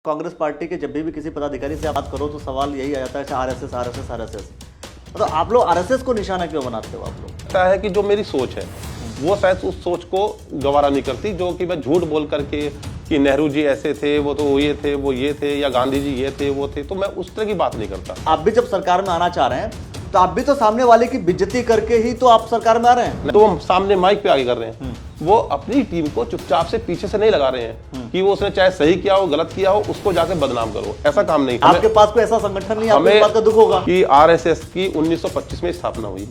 Congress party के जब भी किसी पदाधिकारी से आप बात करो तो सवाल यही आ जाता है आरएसएस आरएसएस आरएसएस। मतलब आप लोग आरएसएस को निशाना क्यों बनाते हो आप लोग? लगता है कि जो मेरी सोच है वो शायद उस सोच को गवारा नहीं करती, जो कि मैं झूठ बोल करके कि नेहरू जी ऐसे थे, वो तो ये थे, वो ये थे, या गांधी जी ये थे, वो थे, तो मैं उस तरह की बात नहीं करता। आप भी जब सरकार में आना चाह रहे हैं तो आप भी तो सामने वाले की बेइज्जती करके ही तो आप सरकार में आ रहे हैं। तो हम सामने माइक पे आगे कर रहे हैं, वो अपनी टीम को चुपचाप से पीछे से नहीं लगा रहे हैं कि वो उसने चाहे सही किया हो गलत किया हो उसको जाके बदनाम करो, ऐसा काम नहीं। आपके पास कोई ऐसा संगठन नहीं है, आपको इस बात का दुख होगा कि आरएसएस की 1925 में स्थापना हुई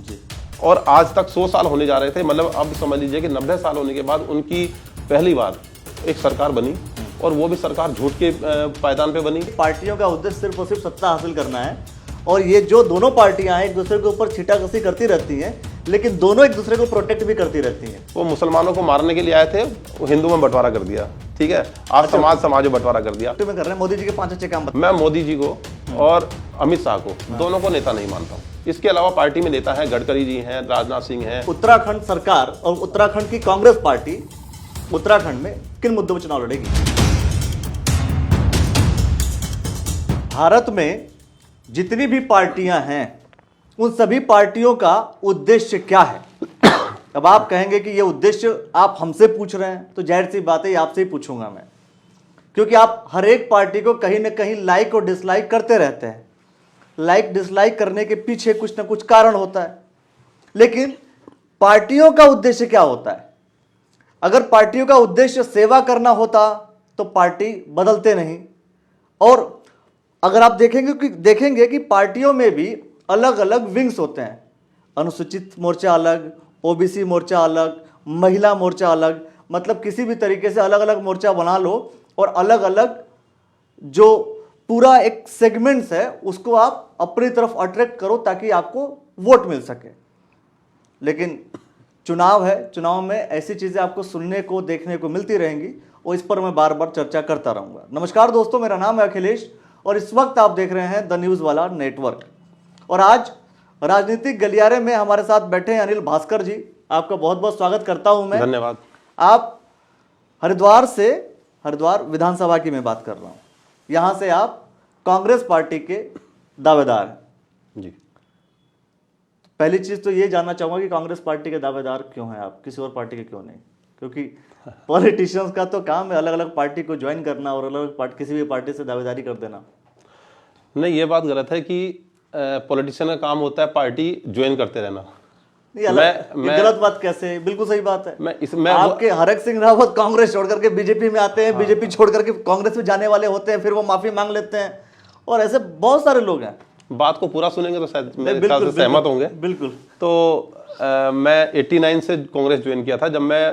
और आज तक 100 साल होने जा रहे थे। मतलब अब समझ लीजिए कि 90 साल होने के बाद उनकी पहली बार एक सरकार बनी और वो भी सरकार झूठ के पायदान पे बनी। पार्टियों का उद्देश्य सिर्फ और सिर्फ सत्ता हासिल करना है और ये जो दोनों पार्टियां हैं एक दूसरे के ऊपर छींटाकशी करती रहती हैं, लेकिन दोनों एक दूसरे को प्रोटेक्ट भी करती रहती हैं। वो मुसलमानों को मारने के लिए आए थे, वो हिंदू में बंटवारा कर दिया, ठीक है। आज समाज में बंटवारा कर दिया। तो मैं कर रहे हैं मोदी जी के 5 अच्छे काम। मैं मोदी जी को और अमित शाह को दोनों को नेता नहीं मानता हूँ। इसके अलावा पार्टी में नेता हैं, गडकरी जी हैं, राजनाथ सिंह हैं। उत्तराखंड सरकार और उत्तराखंड की कांग्रेस पार्टी उत्तराखंड में किन मुद्दों पर चुनाव लड़ेगी? भारत में जितनी भी पार्टियां हैं उन सभी पार्टियों का उद्देश्य क्या है? अब आप कहेंगे कि ये उद्देश्य आप हमसे पूछ रहे हैं, तो जाहिर सी बात है आपसे ही पूछूंगा मैं, क्योंकि आप हर एक पार्टी को कहीं ना कहीं लाइक और डिसलाइक करते रहते हैं। लाइक डिसलाइक करने के पीछे कुछ ना कुछ कारण होता है, लेकिन पार्टियों का उद्देश्य क्या होता है? अगर पार्टियों का उद्देश्य सेवा करना होता तो पार्टी बदलते नहीं। और अगर आप देखेंगे कि पार्टियों में भी अलग अलग विंग्स होते हैं। अनुसूचित मोर्चा अलग, ओबीसी मोर्चा अलग, महिला मोर्चा अलग, मतलब किसी भी तरीके से अलग अलग मोर्चा बना लो और अलग अलग जो पूरा एक सेगमेंट्स है उसको आप अपनी तरफ अट्रैक्ट करो ताकि आपको वोट मिल सके। लेकिन चुनाव है, चुनाव में ऐसी चीज़ें आपको सुनने को देखने को मिलती रहेंगी और इस पर मैं बार बार चर्चा करता रहूँगा। नमस्कार दोस्तों, मेरा नाम है अखिलेश और इस वक्त आप देख रहे हैं द न्यूज़ वाला नेटवर्क। और आज राजनीतिक गलियारे में हमारे साथ बैठे हैं अनिल भास्कर जी। आपका बहुत बहुत स्वागत करता हूं मैं। धन्यवाद। आप हरिद्वार विधानसभा की मैं बात कर रहा हूं, यहां से आप कांग्रेस पार्टी के दावेदार हैं जी। पहली चीज तो ये जानना चाहूंगा कि कांग्रेस पार्टी के दावेदार क्यों हैं आप, किसी और पार्टी के क्यों नहीं? क्योंकि पॉलिटिशियंस का तो काम है अलग अलग पार्टी को ज्वाइन करना और अलग अलग पार्टी किसी भी पार्टी से दावेदारी कर देना। नहीं, ये बात गलत है कि पॉलिटिशियन का काम होता है पार्टी ज्वाइन करते रहना। नहीं, ये गलत बात कैसे? बिल्कुल सही बात है। मैं आपके हरक सिंह रावत कांग्रेस छोड़ करके बीजेपी में आते हैं, बीजेपी छोड़ करके कांग्रेस में जाने वाले होते हैं, फिर वो माफी मांग लेते हैं और ऐसे बहुत सारे लोग हैं। बात को पूरा सुनेंगे तो शायद मेरे ख्याल से सहमत होंगे। बिल्कुल। तो मैं 89 से कांग्रेस ज्वाइन किया था जब मैं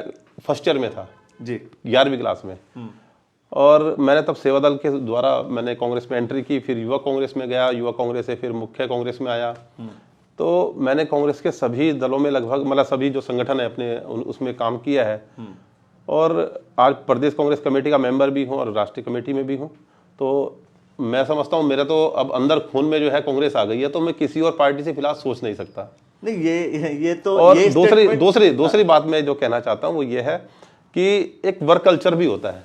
फर्स्ट ईयर में था जी, 11वीं क्लास में। और मैंने तब सेवा दल के द्वारा मैंने कांग्रेस में एंट्री की, फिर युवा कांग्रेस में गया, युवा कांग्रेस से फिर मुख्य कांग्रेस में आया। तो मैंने कांग्रेस के सभी दलों में लगभग मतलब सभी जो संगठन है अपने उसमें काम किया है और आज प्रदेश कांग्रेस कमेटी का मेंबर भी हूँ और राष्ट्रीय कमेटी में भी हूँ। तो मैं समझता हूँ मेरा तो अब अंदर खून में जो है कांग्रेस आ गई है, तो मैं किसी और पार्टी से फिलहाल सोच नहीं सकता। नहीं, ये तो और ये दूसरी बात मैं जो कहना चाहता हूँ वो ये है कि एक वर्क कल्चर भी होता है।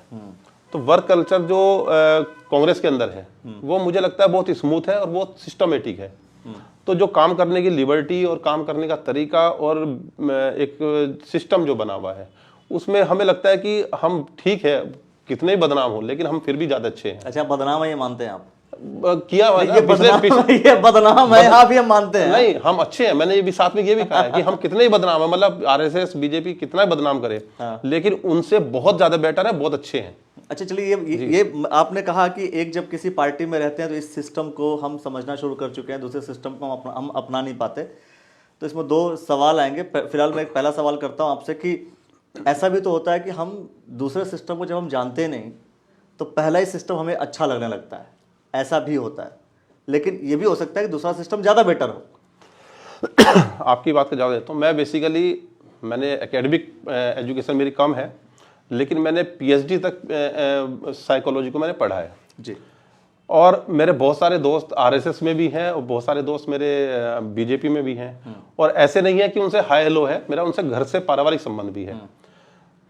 तो वर्क कल्चर जो कांग्रेस के अंदर है वो मुझे लगता है बहुत स्मूथ है और बहुत सिस्टमेटिक है। तो जो काम करने की लिबर्टी और काम करने का तरीका और एक सिस्टम जो बना हुआ है उसमें हमें लगता है कि हम ठीक है, कितने ही बदनाम हो लेकिन हम फिर भी ज्यादा अच्छे हैं। अच्छा, बदनाम है ये मानते हैं आप? किया ये बदनाम है आप ये मानते हैं? नहीं, हम अच्छे हैं। मैंने ये भी साथ में ये भी कहा है कि हम कितने ही बदनाम है, मतलब आरएसएस बीजेपी कितना ही बदनाम करे लेकिन उनसे बहुत ज्यादा बेटर है, बहुत अच्छे हैं। अच्छा चलिए, ये आपने कहा कि एक जब किसी पार्टी में रहते हैं तो इस सिस्टम को हम समझना शुरू कर चुके हैं, दूसरे सिस्टम को हम अपना नहीं पाते। तो इसमें दो सवाल आएंगे। फिलहाल मैं एक पहला सवाल करता हूं आपसे कि ऐसा भी तो होता है कि हम दूसरे सिस्टम को जब हम जानते नहीं तो पहला ही सिस्टम हमें अच्छा लगने लगता है, ऐसा भी होता है। लेकिन ये भी हो सकता है कि दूसरा सिस्टम ज़्यादा बेटर हो। आपकी बात का जवाब देता हूँ। मैं बेसिकली मैंने एकेडमिक एजुकेशन मेरी कम है लेकिन मैंने पीएचडी तक साइकोलॉजी को मैंने पढ़ा है जी। और मेरे बहुत सारे दोस्त आरएसएस में भी हैं और बहुत सारे दोस्त मेरे बीजेपी में भी हैं और ऐसे नहीं है कि उनसे हाई लो है, मेरा उनसे घर से पारिवारिक संबंध भी है।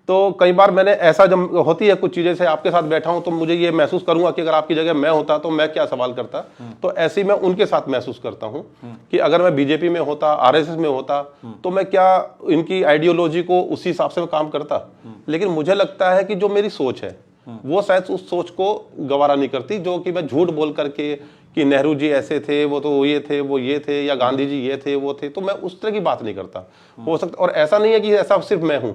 तो कई बार मैंने ऐसा जब होती है कुछ चीजें से आपके साथ बैठा हूं तो मुझे ये महसूस करूंगा कि अगर आपकी जगह मैं होता तो मैं क्या सवाल करता। तो ऐसे ही मैं उनके साथ महसूस करता हूं कि अगर मैं बीजेपी में होता, आरएसएस में होता, तो मैं क्या इनकी आइडियोलॉजी को उसी हिसाब से मैं काम करता। लेकिन मुझे लगता है कि जो मेरी सोच है वो शायद उस सोच को गवारा नहीं करती, जो कि मैं झूठ बोल करके कि नेहरू जी ऐसे थे, वो तो ये थे, वो ये थे, या गांधी जी ये थे, वो थे, तो मैं उस तरह की बात नहीं करता। हो सकता, और ऐसा नहीं है कि ऐसा सिर्फ मैं हूं,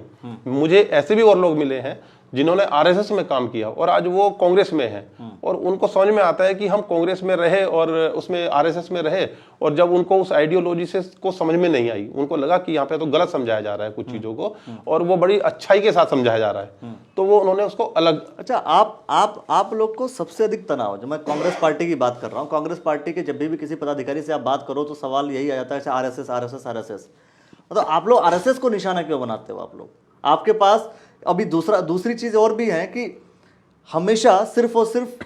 मुझे ऐसे भी और लोग मिले हैं जिन्होंने आरएसएस में काम किया और आज वो कांग्रेस में हैं, और उनको समझ में आता है कि हम कांग्रेस में रहे और उसमें आरएसएस में रहे, और जब उनको उस आइडियोलॉजी से को समझ में नहीं आई, उनको लगा कि यहाँ पे तो गलत समझाया जा रहा है कुछ चीजों को, और वो बड़ी अच्छाई के साथ समझाया जा रहा है, तो वो उन्होंने उसको अलग। अच्छा, आप लोग को सबसे अधिक तनाव, जो मैं कांग्रेस पार्टी की बात कर रहा हूँ, कांग्रेस पार्टी के जब भी किसी पदाधिकारी से आप बात करो तो सवाल यही आ जाता है आरएसएस आरएसएस आरएसएस। मतलब आप लोग आरएसएस को निशाना क्यों बनाते हो? आप लोग, आपके पास अभी दूसरी चीज और भी है कि हमेशा सिर्फ और सिर्फ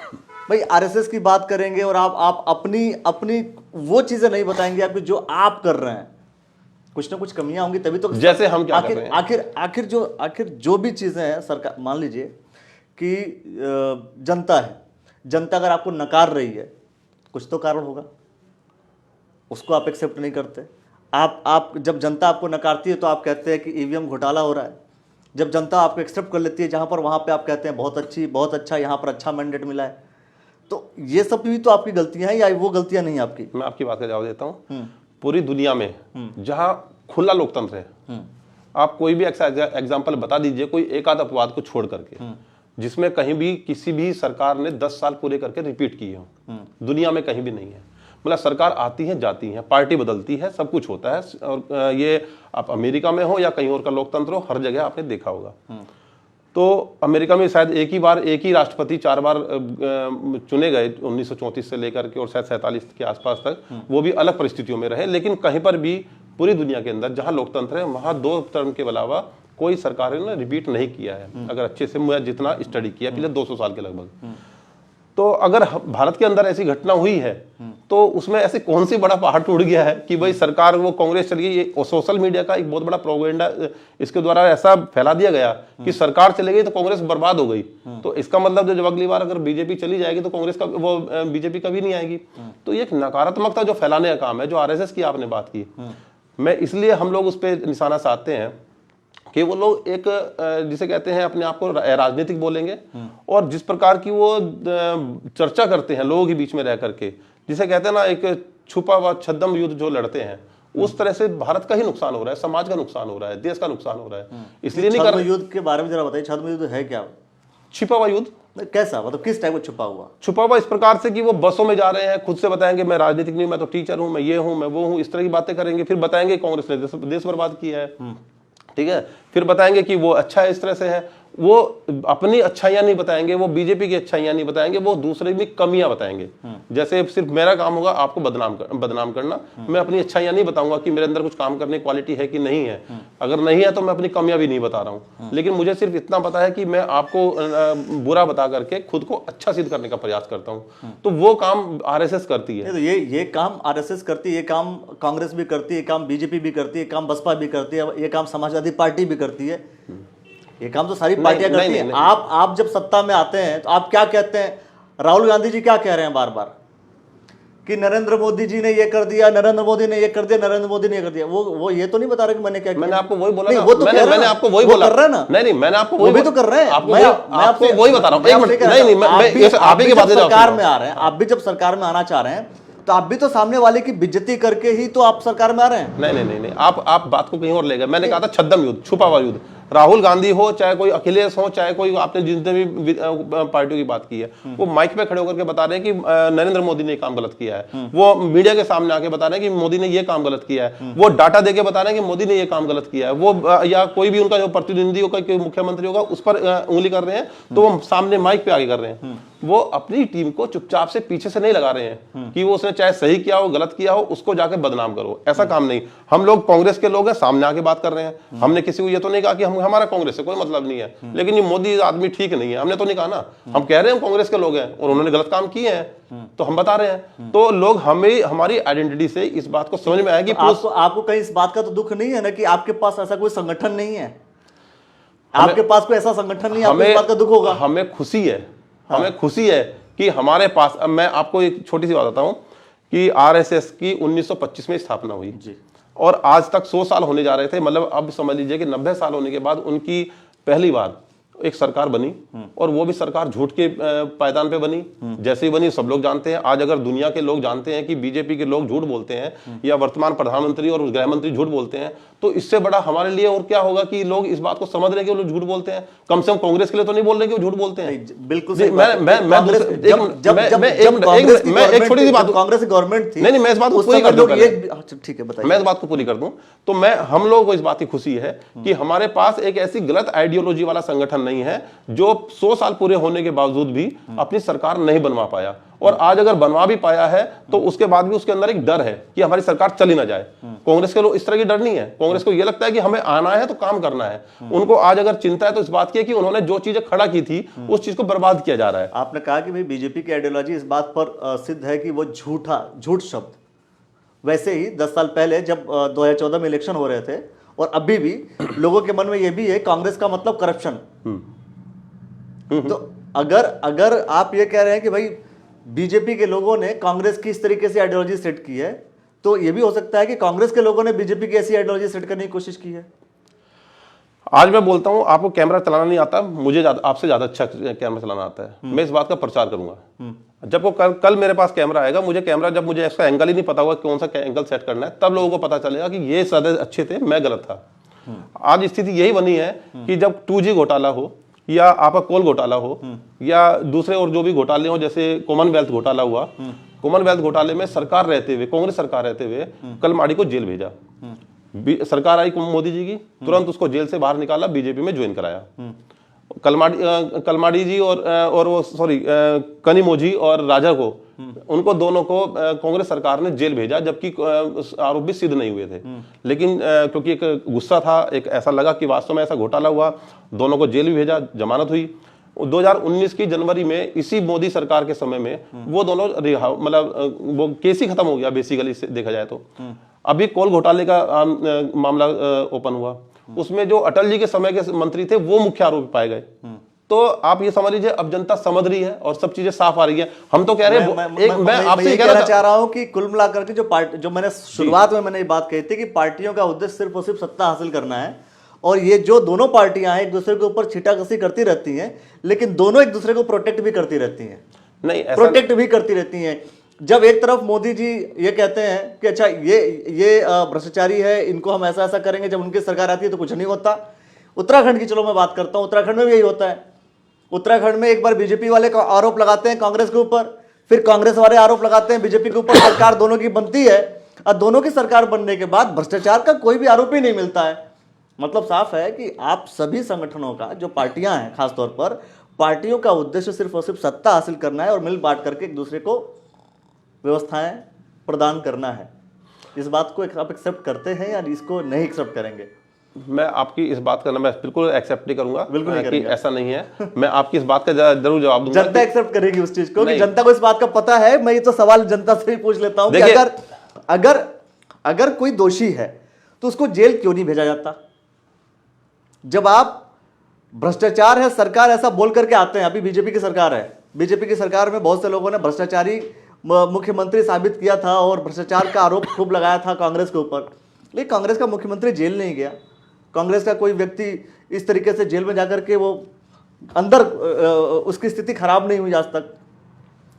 भाई आरएसएस की बात करेंगे और आप अपनी वो चीजें नहीं बताएंगे आपकी जो आप कर रहे हैं। कुछ ना कुछ कमियां होंगी तभी तो, जैसे हम क्या कर रहे हैं, आखिर जो भी चीजें हैं सरकार, मान लीजिए कि जनता है, जनता अगर आपको नकार रही है, कुछ तो कारण होगा, उसको आप एक्सेप्ट नहीं करते। आप जब जनता आपको नकारती है तो आप कहते हैं कि ईवीएम घोटाला हो रहा है। जब जनता आपको एक्सेप्ट कर लेती है जहां पर, वहां पे आप कहते हैं बहुत अच्छा, यहाँ पर अच्छा मैंडेट मिला है। तो ये सब भी तो आपकी गलतियां हैं या वो गलतियां नहीं आपकी? मैं आपकी बात का जवाब देता हूँ। पूरी दुनिया में जहां खुला लोकतंत्र है, आप कोई भी एग्जाम्पल बता दीजिए, कोई एक आध अपवाद को छोड़ करके, जिसमें कहीं भी किसी भी सरकार ने 10 साल पूरे करके रिपीट किए हो, दुनिया में कहीं भी नहीं है। मतलब सरकार आती है, जाती है, पार्टी बदलती है, सब कुछ होता है, और ये आप अमेरिका में हो या कहीं और का लोकतंत्र हो, हर जगह आपने देखा होगा। तो अमेरिका में शायद एक ही राष्ट्रपति 4 बार चुने गए 1934 से लेकर के और शायद 47 के आसपास तक, वो भी अलग परिस्थितियों में रहे। लेकिन कहीं पर भी पूरी दुनिया के अंदर जहां लोकतंत्र है, वहां 2 टर्म के अलावा कोई सरकार ने रिपीट नहीं किया है, अगर अच्छे से मैं जितना स्टडी किया पिछले 200 साल के लगभग। तो अगर भारत के अंदर ऐसी घटना हुई है तो उसमें ऐसे कौन सी बड़ा पहाड़ टूट गया है कि भाई सरकार वो कांग्रेस चली गई। ये सोशल मीडिया का एक बहुत बड़ा प्रोपेगेंडा इसके द्वारा ऐसा फैला दिया गया कि सरकार चली गई तो कांग्रेस बर्बाद हो गई। तो इसका मतलब जब अगली बार अगर बीजेपी चली जाएगी तो कांग्रेस का वो बीजेपी कभी नहीं आएगी। तो ये एक नकारात्मकता जो फैलाने का काम है, जो आरएसएस की आपने बात की, मैं इसलिए हम लोग उस पर निशाना साधते हैं कि वो लोग एक जिसे कहते हैं अपने आप को राजनीतिक बोलेंगे, और जिस प्रकार की वो चर्चा करते हैं लोगों के बीच में रह करके, जिसे कहते हैं ना एक छुपा हुआ छद्म युद्ध जो लड़ते हैं, उस तरह से भारत का ही नुकसान हो रहा है, समाज का नुकसान हो रहा है, देश का नुकसान हो रहा है। इसलिए नहीं कर। युद्ध के बारे में जरा बताइए, छद्म युद्ध है क्या? छिपा हुआ युद्ध कैसा, मतलब किस टाइप का छुपा हुआ? छुपा हुआ इस प्रकार से कि वो बसों में जा रहे हैं, खुद से बताएंगे मैं राजनीतिक नहीं, मैं तो टीचर हूं, मैं ये हूं, मैं वो हूं, इस तरह की बातें करेंगे। फिर बताएंगे कांग्रेस ने देश बर्बाद किया है, ठीक है। फिर बताएंगे कि वो अच्छा है, इस तरह से है। वो अपनी अच्छाइयां नहीं बताएंगे, वो बीजेपी की अच्छाइयां नहीं बताएंगे, वो दूसरे की कमियां बताएंगे। जैसे सिर्फ मेरा काम होगा आपको बदनाम करना, मैं अपनी अच्छाइयां नहीं बताऊंगा कि मेरे अंदर कुछ काम करने की क्वालिटी है कि नहीं है। अगर नहीं है तो मैं अपनी कमियां भी नहीं बता रहा हूं, लेकिन मुझे सिर्फ इतना पता है कि मैं आपको बुरा बता करके खुद को अच्छा सिद्ध करने का प्रयास करता हूं। तो वो काम आरएसएस करती है। तो ये काम आरएसएस करती है, ये काम कांग्रेस भी करती है, ये काम बीजेपी भी करती है, काम बसपा भी करती है, ये काम समाजवादी पार्टी भी करती है, ये काम तो सारी पार्टियां करती हैं। आप जब सत्ता में आते हैं तो आप क्या कहते हैं? राहुल गांधी जी क्या कह रहे हैं बार बार कि नरेंद्र मोदी जी ने ये कर दिया, नरेंद्र मोदी ने ये कर दिया, नरेंद्र मोदी ने ये कर दिया। वो ये तो नहीं बता रहे कि मैंने क्या किया। मैंने आपको वही बोला नहीं, ना, वो तो मैंने आपको वही बोला कर रहे हैं ना। नहीं, मैंने आपको वो भी तो कर रहे हैं। मैं आपको वही बता रहा हूँ। एक मिनट, नहीं, मैं आप ही की बात सरकार में आ रहे हैं, आप भी जब सरकार में आना चाह रहे हैं तो आप भी तो सामने वाले की बेइज्जती करके ही तो आप सरकार में आ रहे हैं। नहीं, आप बात को कहीं और ले गए। मैंने कहा था छद्म युद्ध, छुपा हुआ युद्ध। राहुल गांधी हो, चाहे कोई अखिलेश हो, चाहे कोई आपने जितने भी पार्टियों की बात की है, वो माइक पे खड़े होकर के बता रहे हैं कि नरेंद्र मोदी ने ये काम गलत किया है। वो मीडिया के सामने आके बता रहे हैं कि मोदी ने ये काम गलत किया है। वो डाटा देके बता रहे हैं कि मोदी ने ये काम गलत किया है। वो या कोई भी उनका जो प्रतिनिधि होगा, कोई मुख्यमंत्री होगा, उस पर उंगली कर रहे हैं, तो वो सामने माइक पे आगे कर रहे हैं। वो अपनी टीम को चुपचाप से पीछे से नहीं लगा रहे हैं कि वो उसने चाहे सही किया हो, गलत किया हो, उसको जाके बदनाम करो। ऐसा काम नहीं। हम लोग कांग्रेस के लोग हैं, सामने आके बात कर रहे हैं। हमने किसी को ये तो नहीं कहा कि हमारा कांग्रेस से कोई मतलब नहीं है, लेकिन ये मोदी आदमी ठीक नहीं है, हमने तो नहीं कहा ना। हम कह रहे हैं कांग्रेस के लोग हैं और उन्होंने गलत काम किए हैं, तो हम बता रहे हैं। तो लोग हमें हमारी आइडेंटिटी से इस बात को समझ में आया कि आपको कहीं इस बात का तो दुख नहीं है ना कि आपके पास ऐसा कोई संगठन नहीं है? आपके पास कोई ऐसा संगठन नहीं, आपको इस बात का दुख होगा। हमें खुशी है, हमें खुशी है कि हमारे पास, अब मैं आपको एक छोटी सी बात बताता हूं कि आरएसएस की 1925 में स्थापना हुई जी, और आज तक 100 साल होने जा रहे थे। मतलब अब समझ लीजिए कि 90 साल होने के बाद उनकी पहली बार एक सरकार बनी, और वो भी सरकार झूठ के पायदान पे बनी। जैसे ही बनी सब लोग जानते हैं। आज अगर दुनिया के लोग जानते हैं कि बीजेपी के लोग झूठ बोलते हैं या वर्तमान प्रधानमंत्री और गृह मंत्री झूठ बोलते हैं, तो इससे बड़ा हमारे लिए और क्या होगा कि लोग इस बात को समझ रहे हैं कि वो लोग झूठ बोलते हैं। कम से कम कांग्रेस के लिए तो नहीं बोल रहे कि वो झूठ बोलते हैं। बिल्कुल मैं एक छोटी सी बात, कांग्रेस की गवर्नमेंट थी, नहीं मैं इस बात को पूरी कर दूं, ठीक है बताइए, मैं इस बात को पूरी कर दूं। तो हम लोगों को इस बात की खुशी है कि हमारे पास एक ऐसी गलत आइडियोलॉजी वाला संगठन नहीं है जो 100 साल पूरे होने के बावजूद भी अपनी सरकार नहीं बनवा पाया। और आज अगर बनवा भी पाया है तो उसके बाद भी उसके अंदर एक डर है कि हमारी सरकार चली ना जाए। कांग्रेस के लोग इस तरह की डर नहीं है। कांग्रेस को यह लगता है कि हमें आना है तो काम करना है। उनको आज अगर चिंता है तो इस बात की है कि उन्होंने जो चीजें खड़ा की थी उस चीज को बर्बाद किया जा रहा है। आपने कहा कि भाई बीजेपी की आइडियोलॉजी इस बात पर सिद्ध है कि वो झूठ शब्द, वैसे ही 10 साल पहले जब 2014 में इलेक्शन हो रहे थे और अभी भी लोगों के मन में यह भी है कांग्रेस का मतलब करप्शन। तो अगर आप ये कह रहे हैं कि भाई बीजेपी के लोगों ने कांग्रेस की इस तरीके से आइडियोलॉजी सेट की है, तो यह भी हो सकता है कि कांग्रेस के लोगों ने बीजेपी की ऐसी आइडियोलॉजी सेट करने की कोशिश की है। आज मैं बोलता हूं आपको कैमरा चलाना नहीं आता, मुझे आपसे ज्यादा अच्छा कैमरा चलाना आता है। मैं इस बात का प्रचार करूंगा। जब वो कल मेरे पास कैमरा आएगा, जब मुझे इसका एंगल ही नहीं पता होगा कौन सा एंगल सेट करना है, तब लोगों को पता चलेगा कि ये ज्यादा अच्छे थे, मैं गलत था। आज स्थिति यही बनी है कि जब 2G घोटाला हो या आपका कोल घोटाला हो या दूसरे और जो भी घोटाले हो, जैसे कॉमनवेल्थ घोटाला हुआ, कॉमनवेल्थ घोटाले में सरकार रहते हुए, कांग्रेस सरकार रहते हुए कलमाड़ी को जेल भेजा। सरकार आई मोदी जी की, तुरंत उसको जेल से बाहर निकाला, बीजेपी में ज्वाइन कराया। कलमाड़ी जी और वो सॉरी कनिमोझी और राजा को, उनको दोनों को कांग्रेस सरकार ने जेल भेजा, जबकि आरोप भी सिद्ध नहीं हुए थे। लेकिन क्योंकि एक गुस्सा था, एक ऐसा लगा कि वास्तव में ऐसा घोटाला हुआ, दोनों को जेल भी भेजा, जमानत हुई। 2019 की जनवरी में इसी मोदी सरकार के समय में वो दोनों रिहा, मतलब वो केस ही खत्म हो गया बेसिकली देखा जाए तो। अभी कोल घोटाले का मामला ओपन हुआ, उसमें जो अटल जी के समय के मंत्री थे वो मुख्य आरोपी पाए गए। तो आप ये समझ लीजिए अब जनता समझ रही है और सब चीजें साफ आ रही है। हम तो कह रहे हैं, मैं आपसे ये कहना चाह रहा हूं कि कुल मिलाकर के जो मैंने शुरुआत में मैंने ये बात कही थी कि पार्टियों का उद्देश्य सिर्फ और सिर्फ सत्ता हासिल करना है, और ये जो दोनों पार्टियां हैं एक दूसरे के ऊपर छींटाकशी करती रहती हैं, लेकिन दोनों एक दूसरे को प्रोटेक्ट भी करती रहती हैं, नहीं प्रोटेक्ट भी करती रहती हैं। जब एक तरफ मोदी जी ये कहते हैं कि अच्छा ये भ्रष्टाचारी है, इनको हम ऐसा ऐसा करेंगे, जब उनकी सरकार आती है तो कुछ नहीं होता। उत्तराखंड की चलो मैं बात करता हूं, उत्तराखंड में भी यही होता है। उत्तराखंड में एक बार बीजेपी वाले का आरोप लगाते हैं कांग्रेस के ऊपर, फिर कांग्रेस वाले आरोप लगाते हैं बीजेपी के ऊपर, सरकार दोनों की बनती है, और दोनों की सरकार बनने के बाद भ्रष्टाचार का कोई भी आरोप ही नहीं मिलता है। मतलब साफ है कि आप सभी संगठनों का, जो पार्टियां हैं खासतौर पर, पार्टियों का उद्देश्य सिर्फ और सिर्फ सत्ता हासिल करना है और मिल बांट करके एक दूसरे को व्यवस्थाएं प्रदान करना है। इस बात को आप एक्सेप्ट करते हैं या इसको नहीं एक्सेप्ट करेंगे? मैं आपकी इस बात का मैं बिल्कुल एक्सेप्ट नहीं करूंगा, बिल्कुल नहीं करेंगे। ऐसा नहीं है। मैं आपकी इस बात का जरूर जवाब दूंगा। जनता एक्सेप्ट करेगी उस चीज को कि जनता को इस बात का पता है। मैं ये तो सवाल जनता से ही पूछ लेता हूं कि अगर कोई दोषी है तो उसको जेल क्यों नहीं भेजा जाता? जब आप भ्रष्टाचार है, सरकार ऐसा बोल करके आते हैं, अभी बीजेपी की सरकार है, बीजेपी की सरकार में बहुत से लोगों ने भ्रष्टाचारी मुख्यमंत्री साबित किया था और भ्रष्टाचार का आरोप खूब लगाया था कांग्रेस के ऊपर, लेकिन कांग्रेस का मुख्यमंत्री जेल नहीं गया। कांग्रेस का कोई व्यक्ति इस तरीके से जेल में जाकर के वो अंदर उसकी स्थिति खराब नहीं हुई आज तक।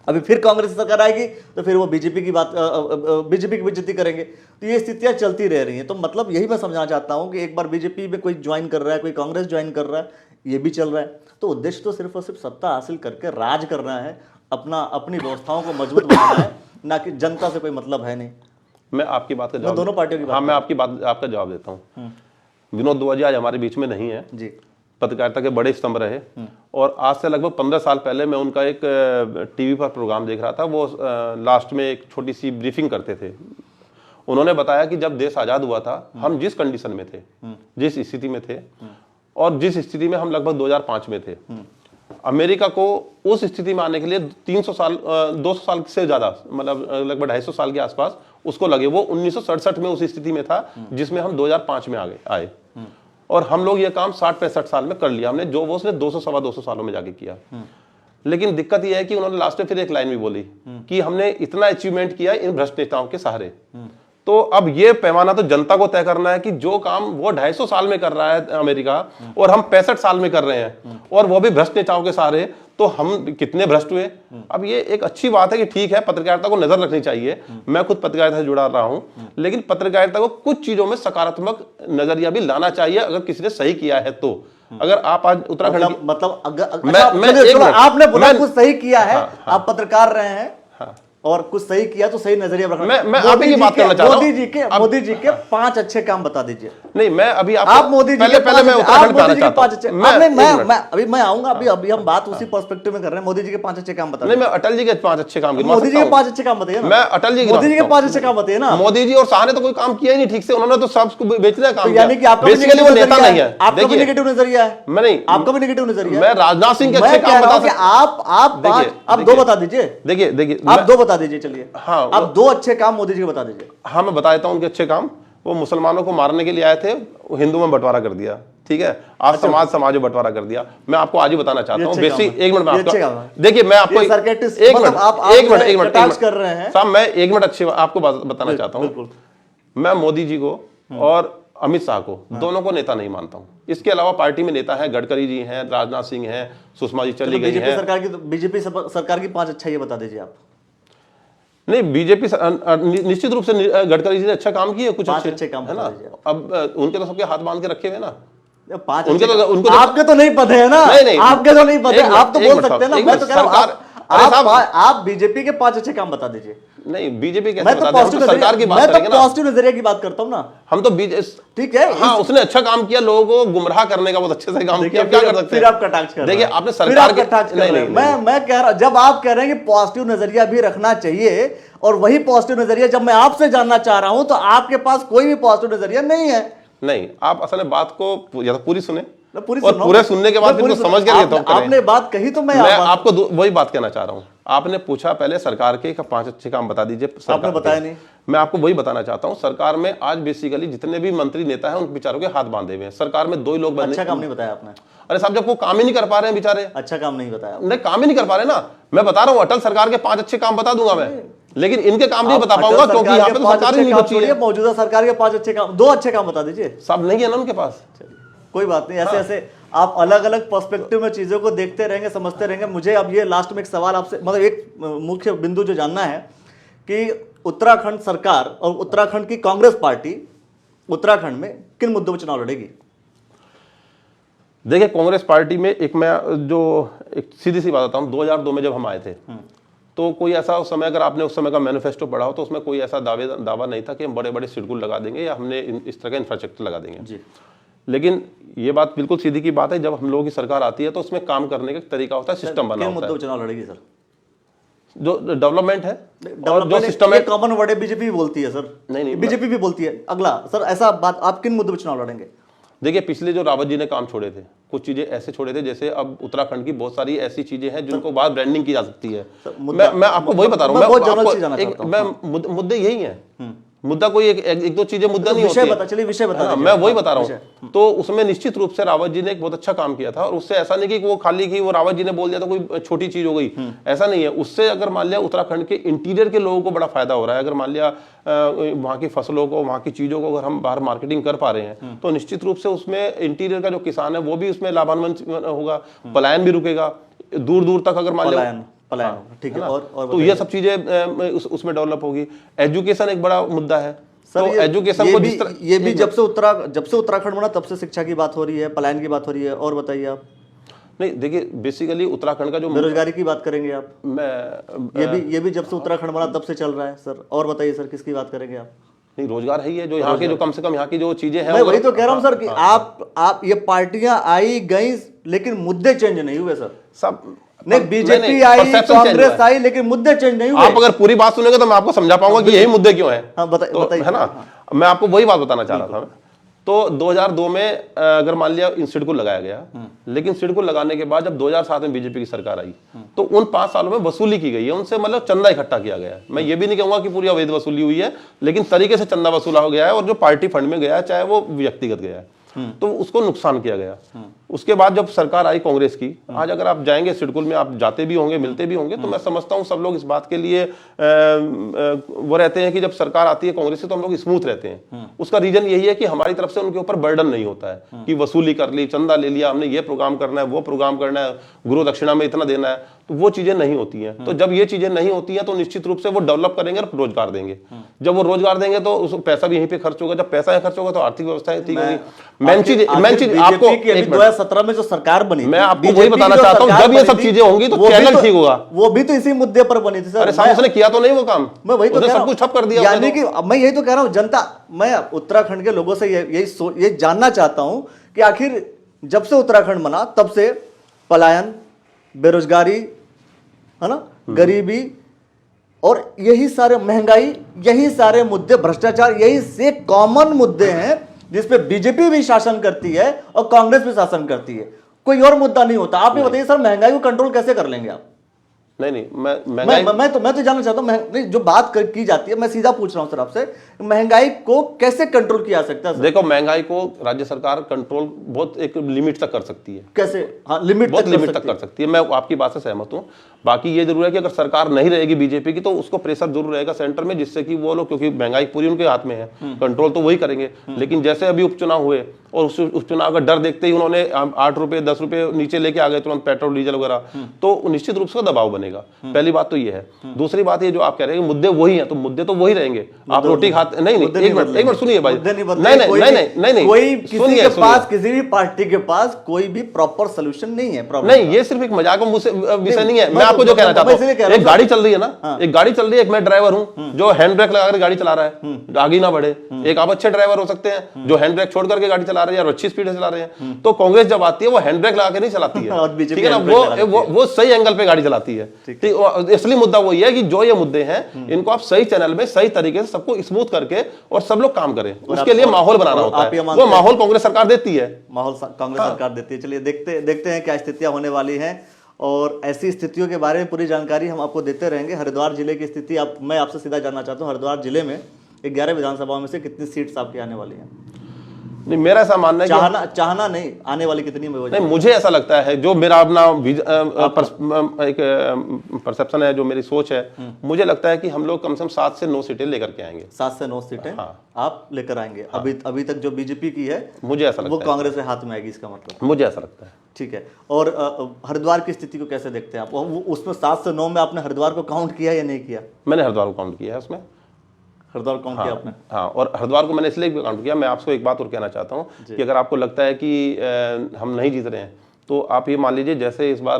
अभी फिर कांग्रेस सरकार आएगी तो फिर वो बीजेपी की बेइज्जती करेंगे। तो ये स्थितियां चलती रह रही हैं। तो मतलब यही मैं समझाना चाहता हूं कि एक बार बीजेपी में कोई ज्वाइन कर रहा है, कोई कांग्रेस ज्वाइन कर रहा है, ये भी चल रहा है, तो उद्देश्य तो सिर्फ और सिर्फ सत्ता हासिल करके राज करना है, अपनी व्यवस्थाओं को मजबूत बनाना है, ना कि जनता से कोई मतलब है नहीं। मैं आपकी बात का जवाब, दोनों पार्टियों की बात, हाँ मैं आपका जवाब देता हूँ। विनोद दुआ जी आज हमारे बीच में नहीं है जी, पत्रकारिता के बड़े स्तंभ रहे, और आज से लगभग 15 साल पहले मैं उनका एक टीवी पर प्रोग्राम देख रहा था। वो लास्ट में एक छोटी सी ब्रीफिंग करते थे। उन्होंने बताया कि जब देश आजाद हुआ था, हम जिस कंडीशन में थे, जिस स्थिति में थे, और जिस स्थिति में हम लगभग 2005 में थे, अमेरिका को उस स्थिति में आने के लिए 200 साल से ज्यादा, मतलब लगभग 250 साल के आसपास उसको लगे। वो 1967 में उस स्थिति में था जिसमें हम 2005 में आए। और हम लोग ये काम 60-65 साल में कर लिया हमने, जो वो उसने 200 सवा 200 सालों में जाके किया। लेकिन दिक्कत यह है कि उन्होंने लास्ट में फिर एक लाइन भी बोली कि हमने इतना अचीवमेंट किया इन भ्रष्ट नेताओं के सहारे। तो अब ये पैमाना तो जनता को तय करना है कि जो काम वो 250 साल में कर रहा है अमेरिका और हम 65 साल में कर रहे हैं, और वो भी भ्रष्ट नेताओं के सहारे, तो हम कितने भ्रष्ट हुए। अब ये एक अच्छी बात है कि ठीक है, पत्रकारिता को नजर रखनी चाहिए, मैं खुद पत्रकारिता से जुड़ा रहा हूं, लेकिन पत्रकारिता को कुछ चीजों में सकारात्मक नजरिया भी लाना चाहिए अगर किसी ने सही किया है तो। अगर आप आज उत्तराखंड मतलब मैं आपने बोला कुछ सही किया है, आप पत्रकार रहे हैं और कुछ सही किया तो सही नजरिया रखना। मैं आप ही की बात करना चाह रहा हूं। मोदी जी के 5 अच्छे काम बता दीजिए। नहीं, मैं अभी आप मोदी जी पहले मैं उत्तराखंड पे आना चाहता हूं। मैं आऊंगा, अभी हम बात उसी पर्सपेक्टिव में कर रहे हैं। मोदी जी के 5 अच्छे काम बता। नहीं, मैं अटल जी के 5 अच्छे काम गिनवा मोदी जी के 5 अच्छे काम बताइए ना। मैं अटल जी मोदी जी के 5 अच्छे काम बताइए ना। मोदी जी और शाह ने तो कोई काम किया ही नहीं ठीक से, उन्होंने तो सबको बेचने का काम किया। यानी कि आपका बेसिकली वो नेता नहीं है। आपका भी नेगेटिव नजरिया है। मैं नहीं, आपका भी नेगेटिव नजरिया है। मैं राजनाथ सिंह के अच्छे काम बता सकता हूं। आप 2 बता दीजिए। देखिए आप 2 बता दीजिए। चलिए, हाँ, आप 2 अच्छे काम मोदी जी के बता दीजिए। हाँ, मैं बता देता हूं उनके अच्छे काम। वो मुसलमानों को मारने के लिए आए थे, हिंदू में बंटवारा कर दिया। ठीक है, आज समाज में बंटवारा कर दिया। मैं आपको आज ही बताना चाहता हूँ बेसिक। एक मिनट में आपको देखिए, मैं आपको एक मिनट कर रहे हैं साहब, मैं 1 मिनट अच्छे आपको बताना चाहता हूँ। मैं मोदी जी को और अमित शाह को दोनों को नेता नहीं मानता हूँ। इसके अलावा पार्टी में नेता है, गडकरी जी हैं, राजनाथ सिंह हैं, सुषमा जी चली गई हैं। बीजेपी सरकार की 5 अच्छा ये बता दीजिए आप। नहीं, बीजेपी निश्चित रूप से गडकरी जी ने अच्छा काम किया, कुछ अच्छे काम है ना। अब उनके तो सबके हाथ बांध के रखे हुए ना। 5 उनको आपके तो नहीं पता है ना। नहीं, आपके तो नहीं पता, आप तो बोल सकते हैं ना। मैं तो कह रहा हूं आप बीजेपी के 5 अच्छे काम बता दीजिए। नहीं, बीजेपी कैसे मैं तो सरकार की बात करेंगे ना। पॉजिटिव नजरिया की बात करता हूं ना। हम तो ठीक है, हाँ, उसने अच्छा काम किया, लोगों को गुमराह करने का बहुत अच्छे से काम किया। क्या कर सकते हैं? फिर आप कटाक्ष कर रहे हैं। देखिए, आपने सरकार के मैं कह रहा, जब आप कह रहे हैं कि पॉजिटिव नजरिया भी रखना चाहिए, और वही पॉजिटिव नजरिया जब मैं आपसे जानना चाह रहा हूं तो आपके पास कोई भी पॉजिटिव नजरिया नहीं है। नहीं, आप असल में बात को या तो पूरी सुने, और पूरे पूरे सुनने के बाद फिर समझ के आपने बात कही तो मैं आपको वही बात कहना चाह रहा हूं। आपने पूछा पहले सरकार के 5 अच्छे काम बता दीजिए, आपने बताया नहीं। मैं आपको वही बताना चाहता हूं। सरकार में आज बेसिकली जितने भी मंत्री नेता हैं उन बेचारों के हाथ बांधे हुए हैं। सरकार में 2 लोग अच्छा काम नहीं बताया आपने। अरे साहब, जब वो काम ही नहीं कर पा रहे हैं बेचारे। अच्छा काम नहीं बताया, नहीं, काम ही नहीं कर पा रहे ना। मैं बता रहा हूं, अटल सरकार के 5 अच्छे काम बता दूंगा मैं, लेकिन इनके काम नहीं बता पाऊंगा क्योंकि यहाँ पे तो सरकार ही नहीं बची है। मौजूदा सरकार के 5 अच्छे काम, 2 अच्छे काम बता दीजिए। सब नहीं है ना उनके पास। कोई बात नहीं, ऐसे ऐसे आप अलग अलग पर्सपेक्टिव में चीजों को देखते रहेंगे, समझते रहेंगे। मुझे अब ये लास्ट में एक सवाल आपसे, मतलब एक मुख्य बिंदु जो जानना है कि उत्तराखंड सरकार और उत्तराखंड की कांग्रेस पार्टी उत्तराखंड में किन मुद्दों पर चुनाव लड़ेगी? देखिए, कांग्रेस पार्टी में एक सीधी सी बात बताता हूँ। 2002 में जब हम आए थे तो कोई ऐसा उस समय, अगर आपने उस समय का मैनिफेस्टो पढ़ा हो तो उसमें कोई ऐसा दावा नहीं था कि हम बड़े बड़े सिडकुल लगा देंगे या हमने इस तरह का इंफ्रास्ट्रक्चर लगा देंगे जी। लेकिन ये बात बिल्कुल सीधी की बात है, जब हम लोगों की सरकार आती है तो उसमें काम करने का तरीका होता है, सिस्टम बना होता है। चुनाव लड़ेगी सर? जो डेवलपमेंट है और जो सिस्टम है, कॉमन वर्ड है, बीजेपी भी बोलती है सर। नहीं, बीजेपी भी बोलती है। अगला सर, ऐसा बात, आप किन मुद्दों पर चुनाव लड़ेंगे? देखिए, पिछले जो रावत जी ने काम छोड़े थे, कुछ चीजें ऐसे छोड़े थे, जैसे अब उत्तराखंड की बहुत सारी ऐसी चीजें हैं जिनको बाहर ब्रांडिंग की जा सकती है। मैं आपको वही बता रहा हूँ, मुद्दे यही है। मुद्दा कोई एक दो चीजें मुद्दा नहीं होती है। चलिए विषय बता, मैं वही बता रहा हूँ। तो उसमें निश्चित रूप से रावत जी ने एक बहुत अच्छा काम किया था, और उससे ऐसा नहीं कि वो खाली की वो रावत जी ने बोल दिया तो कोई छोटी चीज हो गई, ऐसा नहीं है। उससे अगर मान लिया उत्तराखंड के इंटीरियर के लोगों को बड़ा फायदा हो रहा है, अगर मान लिया वहाँ की फसलों को, वहाँ की चीजों को अगर हम बाहर मार्केटिंग कर पा रहे हैं तो निश्चित रूप से उसमें इंटीरियर का जो किसान है वो भी उसमें लाभान्वित होगा, पलायन भी रुकेगा दूर दूर तक। अगर मान लिया ठीक है, और तो ये सब चीजें उसमें डेवलप होगी। एजुकेशन एक बड़ा मुद्दा है। तो एजुकेशन को जिस तरह, ये भी जब से उत्तराखंड बना तब से शिक्षा की बात हो रही है, पलायन की बात हो रही है। और बताइए आप। नहीं, देखिए, बेसिकली उत्तराखंड का जो बेरोजगारी की बात करेंगे आप? मैं ये भी जब से उत्तराखंड बना तब से चल रहा है सर। और बताइए सर, किसकी बात करेंगे आप? नहीं, रोजगार है ही है, जो यहाँ के जो कम से कम यहाँ की जो चीजें हैं। मैं वही तो कह रहा हूँ सर कि आप ये पार्टियां आई गई लेकिन मुद्दे चेंज नहीं हुए सर। सब नहीं, बीजेपी आई, कांग्रेस आई, लेकिन मुद्दे चेंज नहीं हुए। आप अगर पूरी बात सुनेंगे तो मैं आपको समझा पाऊंगा कि यही मुद्दे क्यों हैं। हाँ, बताइए, है ना। मैं आपको वही बात बताना चाह रहा था। तो 2002 में अगर मान लिया इन सिडको लगाया गया, लेकिन सिडको लगाने के बाद जब 2007 में बीजेपी की सरकार आई तो उन 5 सालों में वसूली की गई है उनसे, मतलब चंदा इकट्ठा किया गया है। मैं ये भी नहीं कहूंगा कि पूरी अवैध वसूली हुई है, लेकिन तरीके से चंदा वसूला हो गया है, और जो पार्टी फंड में गया है चाहे वो व्यक्तिगत गया है। तो उसको नुकसान किया गया। उसके बाद जब सरकार आई कांग्रेस की, आज अगर आप जाएंगे सिडकुल में, आप जाते भी होंगे, मिलते भी होंगे, तो मैं समझता हूं सब लोग इस बात के लिए वो रहते हैं कि जब सरकार आती है कांग्रेस से तो हम लोग स्मूथ रहते हैं। उसका रीजन यही है कि हमारी तरफ से उनके ऊपर बर्डन नहीं होता है कि वसूली कर ली, चंदा ले लिया, हमने ये प्रोग्राम करना है, वो प्रोग्राम करना है, गुरु दक्षिणा में इतना देना है, तो वो चीजें नहीं होती हैं। तो जब ये चीजें नहीं होती हैं तो निश्चित रूप से वो डेवलप करेंगे और रोजगार देंगे। जब वो रोजगार देंगे तो उस पैसा भी यहीं पे खर्च होगा, जब पैसा यहीं खर्च होगा तो आर्थिक व्यवस्था ठीक होगी। मेन चीज आपको 2017 में जो सरकार बनी, मैं आपको वही बताना चाहता हूँ, जब ये सब चीजें होंगी तो चैनल ठीक होगा। वो भी तो इसी मुद्दे पर बनी थी सर। अरे साहब उसने किया तो नहीं वो काम, मैं वही तो कह रहा सब कुछ ठप कर दिया। यानी कि मैं यही तो कह रहा हूँ, जनता, मैं उत्तराखंड के लोगों से यही जानना चाहता हूं कि आखिर जब से उत्तराखंड बना तब से पलायन, बेरोजगारी, है ना, गरीबी और यही सारे, महंगाई, यही सारे मुद्दे, भ्रष्टाचार, यही से कॉमन मुद्दे हैं जिसपे बीजेपी भी शासन करती है और कांग्रेस भी शासन करती है। कोई और मुद्दा नहीं होता। आप ये बताइए सर, महंगाई को कंट्रोल कैसे कर लेंगे आप? नहीं, मैं तो जानना चाहता हूं, नहीं, जो बात की जाती है, मैं सीधा पूछ रहा हूं सर आपसे, महंगाई को कैसे कंट्रोल किया जा सकता है? देखो, महंगाई को राज्य सरकार कंट्रोल बहुत एक लिमिट तक कर सकती है। कैसे? हाँ, लिमिट तक कर सकती है। मैं आपकी बात से सहमत हूं। बाकी ये जरूर है कि अगर सरकार नहीं रहेगी बीजेपी की तो उसको प्रेशर जरूर रहेगा सेंटर में, जिससे कि वो लोग, क्योंकि महंगाई पूरी उनके हाथ में है, कंट्रोल तो वही करेंगे। लेकिन जैसे अभी उपचुनाव हुए और उस उपचुनाव का डर देखते ही उन्होंने 8 रुपए 10 रुपए नीचे लेके आ गए तुरंत पेट्रोल डीजल वगैरह, तो निश्चित रूप से दबाव बनेगा। पहली बात तो ये है। दूसरी बात ये जो आप कह रहे हैं मुद्दे वही हैं, तो मुद्दे तो वही रहेंगे। आप रोटी खाते नहीं, एक मिनट सुनिए भाई, नहीं, कोई किसी के पास, किसी भी पार्टी के पास कोई भी प्रॉपर सोल्यूशन नहीं है। नहीं, ये सिर्फ एक मजाक विषय नहीं है। मैं आपको जो कहना चाहता हूँ, एक गाड़ी चल रही है ना, एक गाड़ी चल रही है, एक मैं ड्राइवर हूँ जो हैंड ब्रेक लगाकर गाड़ी चला रहा है, आगे ना बढ़े। एक आप अच्छे ड्राइवर हो सकते हैं जो हैंड ब्रेक छोड़ करके गाड़ी चला रहे हैं और अच्छी स्पीड से चला रहे हैं। तो कांग्रेस जब आती है वो हैंड ब्रेक लगा के नहीं चलाती है, ठीक है ना, वो सही एंगल पे गाड़ी चलाती है। इसलिए मुद्दा वही है कि जो ये मुद्दे हैं इनको आप सही चैनल में सही तरीके से सबको स्मूथ करके और सब लोग काम करें, उसके लिए माहौल बनाना होता है। वो माहौल कांग्रेस सरकार देती है, माहौल कांग्रेस सरकार देती है। चलिए देखते हैं क्या स्थितियां होने वाली हैं, और ऐसी स्थितियों के बारे में पूरी जानकारी हम आपको देते रहेंगे। हरिद्वार जिले की स्थिति मैं आपसे सीधा जानना चाहता हूँ, हरिद्वार जिले में 11 विधानसभाओं में से कितनी सीट्स आपकी आने वाली हैं? नहीं, मेरा ऐसा मानना है चाहना नहीं, आने वाली कितनी में? नहीं, मुझे ऐसा लगता है, जो मेरा अपना एक परसेप्शन है, जो मेरी सोच है, मुझे लगता है कि हम लोग कम से कम 7 से 9 सीटें लेकर के आएंगे। 7 से 9 सीटें? हाँ, आप लेकर आएंगे। हाँ। अभी तक जो बीजेपी की है, मुझे ऐसा लगता है वो कांग्रेस के हाथ में आएगी, इसका मतलब? मुझे ऐसा लगता है। ठीक है। और हरिद्वार की स्थिति को कैसे देखते हैं आप? उसमें 7 से 9 में आपने हरिद्वार को काउंट किया या नहीं किया? मैंने हरिद्वार को काउंट किया है उसमें। हरिद्वार काउंट किया आपने? हाँ, और हरिद्वार को मैंने इसलिए भी काउंट किया। मैं आपको एक बात और कहना चाहता हूँ कि अगर आपको लगता है कि हम नहीं जीत रहे हैं, तो आप ये मान लीजिए, जैसे इस बार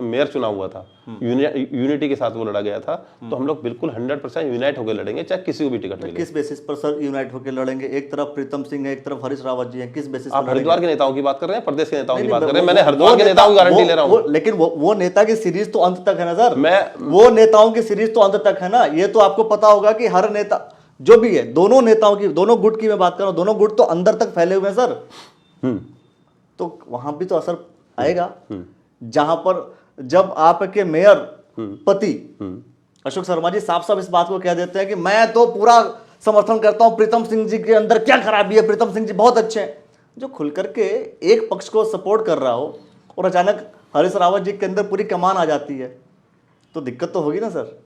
मेयर चुनाव हुआ था, यूनिटी के साथ वो लड़ा गया था, तो हम लोग बिल्कुल 100% यूनाइट होकर लड़ेंगे, चाहे किसी को भी टिकट मिले। किस बेसिस पर सर यूनाइट होकर लड़ेंगे? एक तरफ प्रीतम सिंह है, एक तरफ हरीश रावत जी हैं, किस बेसिस पर? आप हरिद्वार के नेताओं की बात कर रहे हैं, प्रदेश के नेताओं की बात कर रहे हैं? मैंने हरिद्वार के नेताओं की गारंटी ले रहा हूँ। लेकिन वो नेता की सीरीज तो अंत तक है ना सर, वो नेताओं की सीरीज तो अंत तक है ना। ये तो आपको पता होगा कि हर नेता जो भी है, दोनों नेताओं की, दोनों गुट की मैं बात कर रहा हूं, दोनों गुट तो अंदर तक फैले हुए हैं सर। तो वहां भी तो असर आएगा, जहां पर जब आपके मेयर पति अशोक शर्मा जी साफ साफ इस बात को कह देते हैं कि मैं तो पूरा समर्थन करता हूं, प्रीतम सिंह जी के अंदर क्या खराबी है, प्रीतम सिंह जी बहुत अच्छे हैं। जो खुल करके एक पक्ष को सपोर्ट कर रहा हो और अचानक हरीश रावत जी के अंदर पूरी कमान आ जाती है, तो दिक्कत तो होगी ना सर।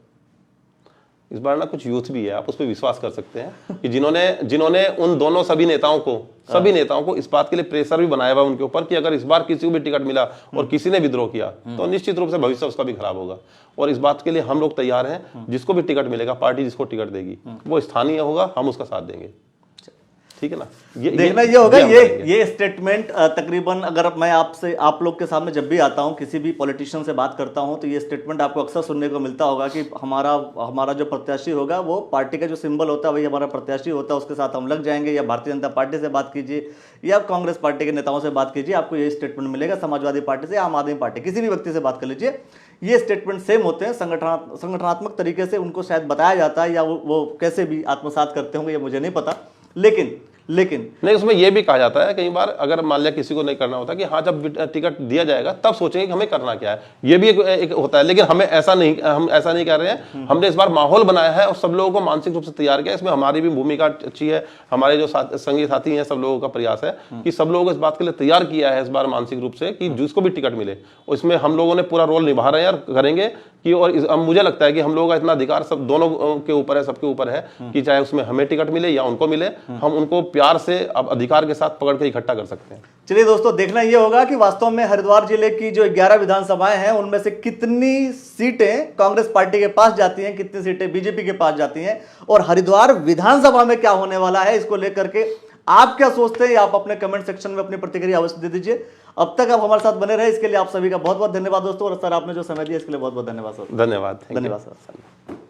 इस बार ना कुछ यूथ भी है, आप उस पर विश्वास कर सकते हैं कि जिन्होंने उन दोनों सभी नेताओं को इस बात के लिए प्रेशर भी बनाया हुआ उनके ऊपर कि अगर इस बार किसी को भी टिकट मिला और किसी ने विद्रोह किया तो निश्चित रूप से भविष्य उसका भी खराब होगा। और इस बात के लिए हम लोग तैयार हैं, जिसको भी टिकट मिलेगा, पार्टी जिसको टिकट देगी वो स्थानीय होगा, हम उसका साथ देंगे, ठीक है ना। देखना ये होगा। ये स्टेटमेंट तकरीबन, अगर मैं आप लोग के सामने जब भी आता हूं, किसी भी पॉलिटिशियन से बात करता हूं, तो ये स्टेटमेंट आपको अक्सर सुनने को मिलता होगा कि हमारा जो प्रत्याशी होगा वो पार्टी का जो सिंबल होता है वही हमारा प्रत्याशी होता है, उसके साथ हम लग जाएंगे। या भारतीय जनता पार्टी से बात कीजिए या कांग्रेस पार्टी के नेताओं से बात कीजिए, आपको ये स्टेटमेंट मिलेगा। समाजवादी पार्टी से, आम आदमी पार्टी, किसी भी व्यक्ति से बात कर लीजिए, ये स्टेटमेंट सेम होते हैं। संगठनात्मक तरीके से उनको शायद बताया जाता है, या वो कैसे भी आत्मसात करते होंगे ये मुझे नहीं पता, लेकिन नहीं, उसमें यह भी कहा जाता है कई बार, अगर मान लिया किसी को नहीं करना होता कि हाँ जब टिकट दिया जाएगा तब सोचेंगे कि हमें करना क्या है, ये भी एक होता है। लेकिन हम ऐसा नहीं कर रहे हैं। हमने इस बार माहौल बनाया है और सब लोगों को मानसिक रूप से तैयार किया। इसमें हमारी भी भूमिका अच्छी है, हमारे जो संगी साथी हैं सब लोगों का प्रयास है कि सब लोगों को इस बात के लिए तैयार किया है इस बार मानसिक रूप से कि जिसको भी टिकट मिले। और इसमें हम लोगों ने पूरा रोल निभा रहे हैं और करेंगे कि, और अब मुझे लगता है कि हम लोगों का इतना अधिकार सब दोनों के ऊपर है, सबके ऊपर है कि चाहे उसमें हमें टिकट मिले या उनको मिले, हम उनको प्यार से अब अधिकार के साथ पकड़ के इकट्ठा कर सकते हैं। चलिए दोस्तों, देखना यह होगा कि वास्तव में हरिद्वार जिले की जो 11 विधानसभाएं हैं उनमें से कितनी सीटें कांग्रेस पार्टी के पास जाती हैं, कितनी सीटें बीजेपी के पास जाती हैं, और हरिद्वार विधानसभा में क्या होने वाला है इसको लेकर के आप क्या सोचते हैं, आप अपने कमेंट सेक्शन में अपनी प्रतिक्रिया अवश्य दे दीजिए। अब तक आप हमारे साथ बने रहे इसके लिए आप सभी का बहुत बहुत धन्यवाद दोस्तों, और सर आपने जो समय दिया इसके लिए बहुत बहुत धन्यवाद सर। धन्यवाद। धन्यवाद सर।